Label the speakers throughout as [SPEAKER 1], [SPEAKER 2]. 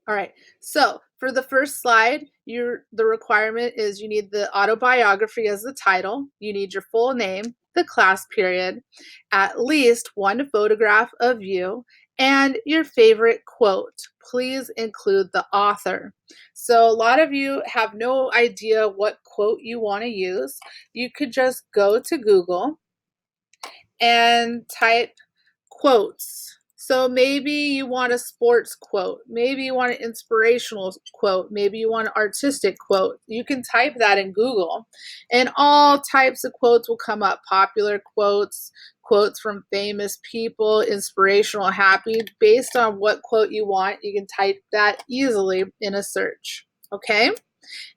[SPEAKER 1] All right. So for the first slide, the requirement is you need the autobiography as the title. You need your full name, the class period, at least one photograph of you, and your favorite quote. Please include the author. So a lot of you have no idea what quote you want to use. You could just go to Google and type quotes. So maybe you want a sports quote, maybe you want an inspirational quote, maybe you want an artistic quote. You can type that in Google and all types of quotes will come up. Popular quotes, quotes from famous people, inspirational, happy. Based on what quote you want, you can type that easily in a search. Okay?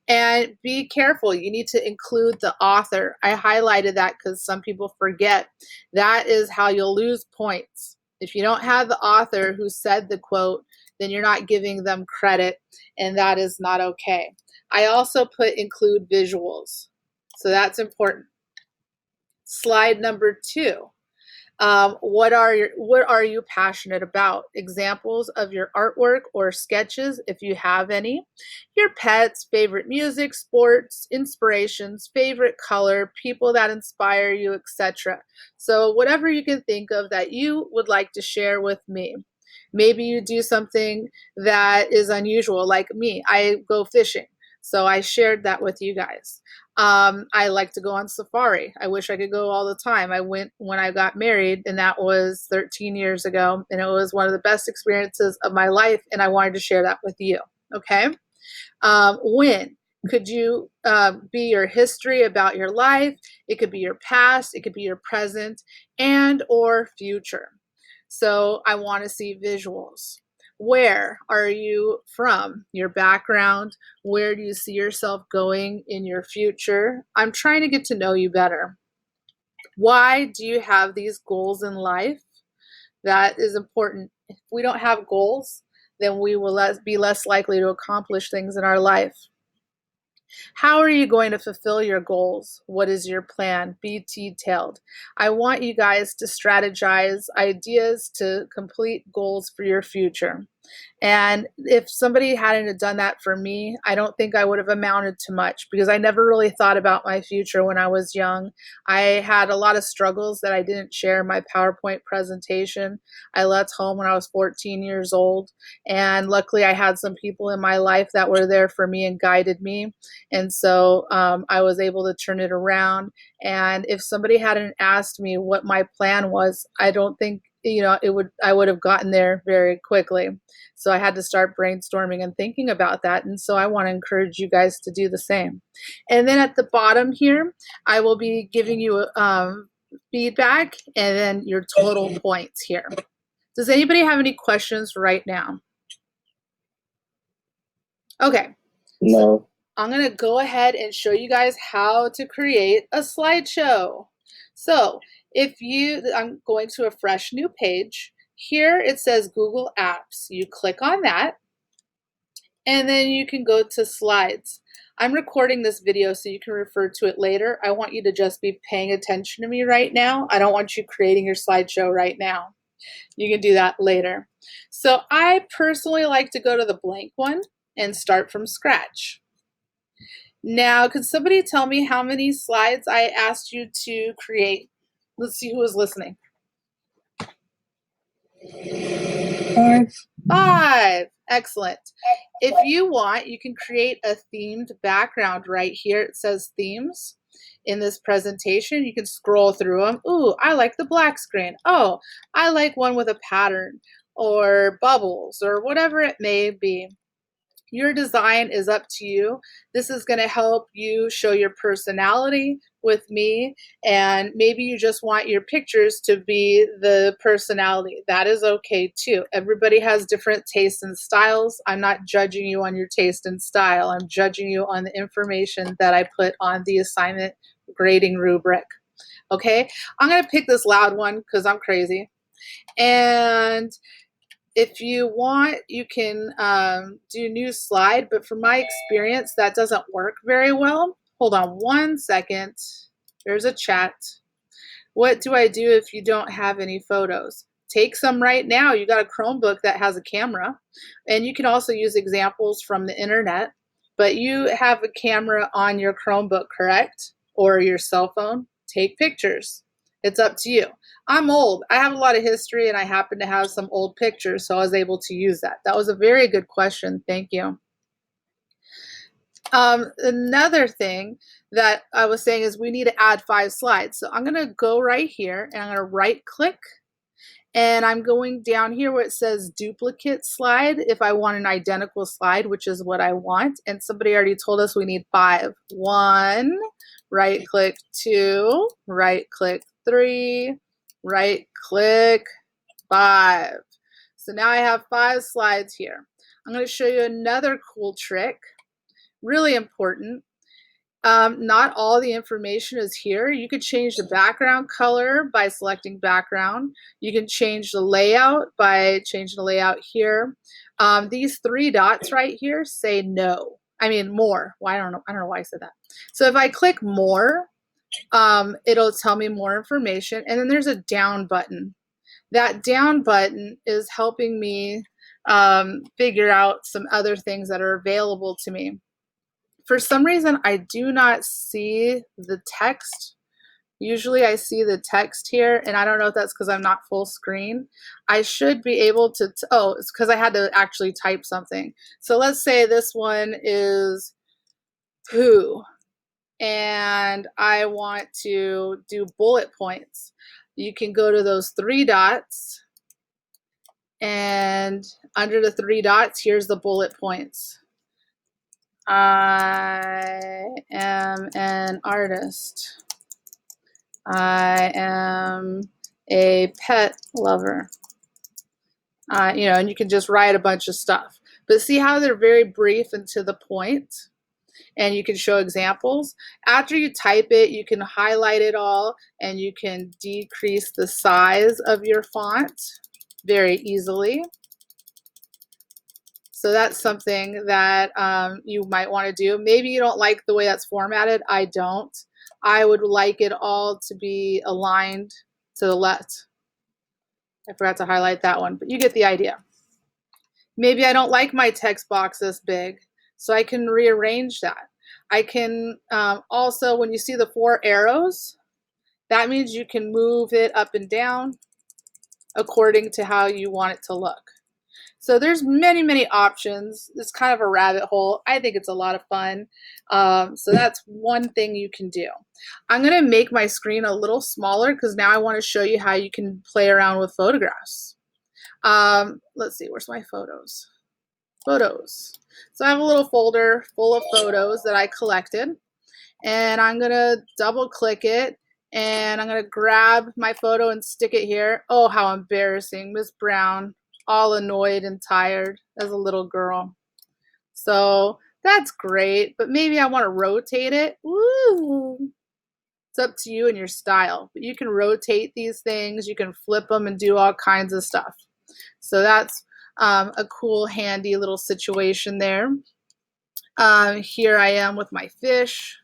[SPEAKER 1] And be careful, you need to include the author. I highlighted that because some people forget. That is how you'll lose points. If you don't have the author who said the quote, then you're not giving them credit, and that is not okay. I also put include visuals, so that's important. Slide number 2. What are you passionate about? Examples of your artwork or sketches, if you have any. Your pets, favorite music, sports, inspirations, favorite color, people that inspire you, etc. So whatever you can think of that you would like to share with me. Maybe you do something that is unusual, like me. I go fishing. So I shared that with you guys. I like to go on safari. I wish I could go all the time. I went when I got married, and that was 13 years ago, and it was one of the best experiences of my life, and I wanted to share that with you. Okay? When could you be your history about your life? It could be your past, it could be your present, and or future. So I want to see visuals. Where are you from? Your background? Where do you see yourself going in your future? I'm trying to get to know you better. Why do you have these goals in life? That is important. If we don't have goals, then we will be less likely to accomplish things in our life. How are you going to fulfill your goals? What is your plan? Be detailed. I want you guys to strategize ideas to complete goals for your future. And if somebody hadn't done that for me, I don't think I would have amounted to much because I never really thought about my future when I was young. I had a lot of struggles that I didn't share in my PowerPoint presentation. I left home when I was 14 years old, and luckily I had some people in my life that were there for me and guided me. And so I was able to turn it around. And if somebody hadn't asked me what my plan was, I don't think I would have gotten there very quickly. So I had to start brainstorming and thinking about that. And so I want to encourage you guys to do the same. And then at the bottom here, I will be giving you feedback and then your total points here. Does anybody have any questions right now? Okay.
[SPEAKER 2] No.
[SPEAKER 1] I'm going to go ahead and show you guys how to create a slideshow. So I'm going to a fresh new page. Here it says Google Apps. You click on that, and then you can go to slides. I'm recording this video so you can refer to it later. I want you to just be paying attention to me right now. I don't want you creating your slideshow right now. You can do that later. So I personally like to go to the blank one and start from scratch. Now, could somebody tell me how many slides I asked you to create? Let's see who is listening.
[SPEAKER 2] 5.
[SPEAKER 1] 5. Excellent. If you want, you can create a themed background right here. It says themes in this presentation. You can scroll through them. Ooh, I like the black screen. Oh, I like one with a pattern or bubbles or whatever it may be. Your design is up to you. This is going to help you show your personality with me, and maybe you just want your pictures to be the personality. That is okay too. Everybody has different tastes and styles. I'm not judging you on your taste and style. I'm judging you on the information that I put on the assignment grading rubric. Okay, I'm going to pick this loud one because I'm crazy. And if you want, you can do new slide, but from my experience, that doesn't work very well. Hold on 1 second. There's a chat. What do I do if you don't have any photos? take some right now. You got a Chromebook that has a camera, and you can also use examples from the internet, but you have a camera on your Chromebook, correct? Or your cell phone. Take pictures. It's up to you. I'm old. I have a lot of history, and I happen to have some old pictures, so I was able to use that. That was a very good question. Thank you. Another thing that I was saying is we need to add 5 slides. So I'm going to go right here, and I'm going to right click, and I'm going down here where it says duplicate slide if I want an identical slide, which is what I want. And somebody already told us we need 5. 1, right click 2, right click 3, right click 5. So now I have 5 slides here. I'm going to show you another cool trick. Really important. Not all the information is here. You could change the background color by selecting background. You can change the layout by changing the layout here. These 3 dots right here say no. I mean more. Well, I don't know why I said that. So if I click more, it'll tell me more information. And then there's a down button. That down button is helping me figure out some other things that are available to me. For some reason, I do not see the text. Usually I see the text here, and I don't know if that's because I'm not full screen. I should be able to, oh, it's because I had to actually type something. So let's say this one is who, and I want to do bullet points. You can go to those 3 dots, and under the 3 dots, here's the bullet points. I am an artist. I am a pet lover. And you can just write a bunch of stuff. But see how they're very brief and to the point? And you can show examples. After you type it, you can highlight it all, and you can decrease the size of your font very easily. So that's something that you might want to do. Maybe you don't like the way that's formatted. I don't. I would like it all to be aligned to the left. I forgot to highlight that one, but you get the idea. Maybe I don't like my text box this big, so I can rearrange that. I can also, when you see the 4 arrows, that means you can move it up and down according to how you want it to look. So there's many, many options. It's kind of a rabbit hole. I think it's a lot of fun. So that's one thing you can do. I'm going to make my screen a little smaller because now I want to show you how you can play around with photographs. Let's see, where's my photos? Photos. So I have a little folder full of photos that I collected, and I'm going to double click it, and I'm going to grab my photo and stick it here. Oh, how embarrassing. Miss Brown, all annoyed and tired as a little girl. So that's great, but maybe I want to rotate it. Woo! It's up to you and your style, but you can rotate these things, you can flip them and do all kinds of stuff. So that's a cool, handy little situation there. Here I am with my fish.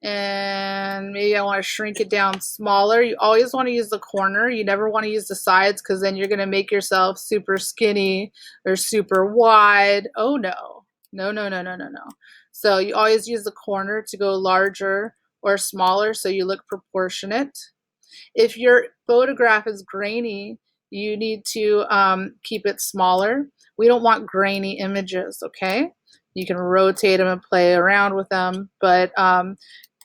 [SPEAKER 1] And maybe I want to shrink it down smaller. You always want to use the corner. You never want to use the sides because then you're going to make yourself super skinny or super wide. Oh no. No, no, no, no, no, no. So you always use the corner to go larger or smaller so you look proportionate. If your photograph is grainy, you need to keep it smaller. We don't want grainy images, okay? You can rotate them and play around with them, but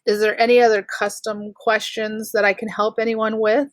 [SPEAKER 1] is there any other custom questions that I can help anyone with?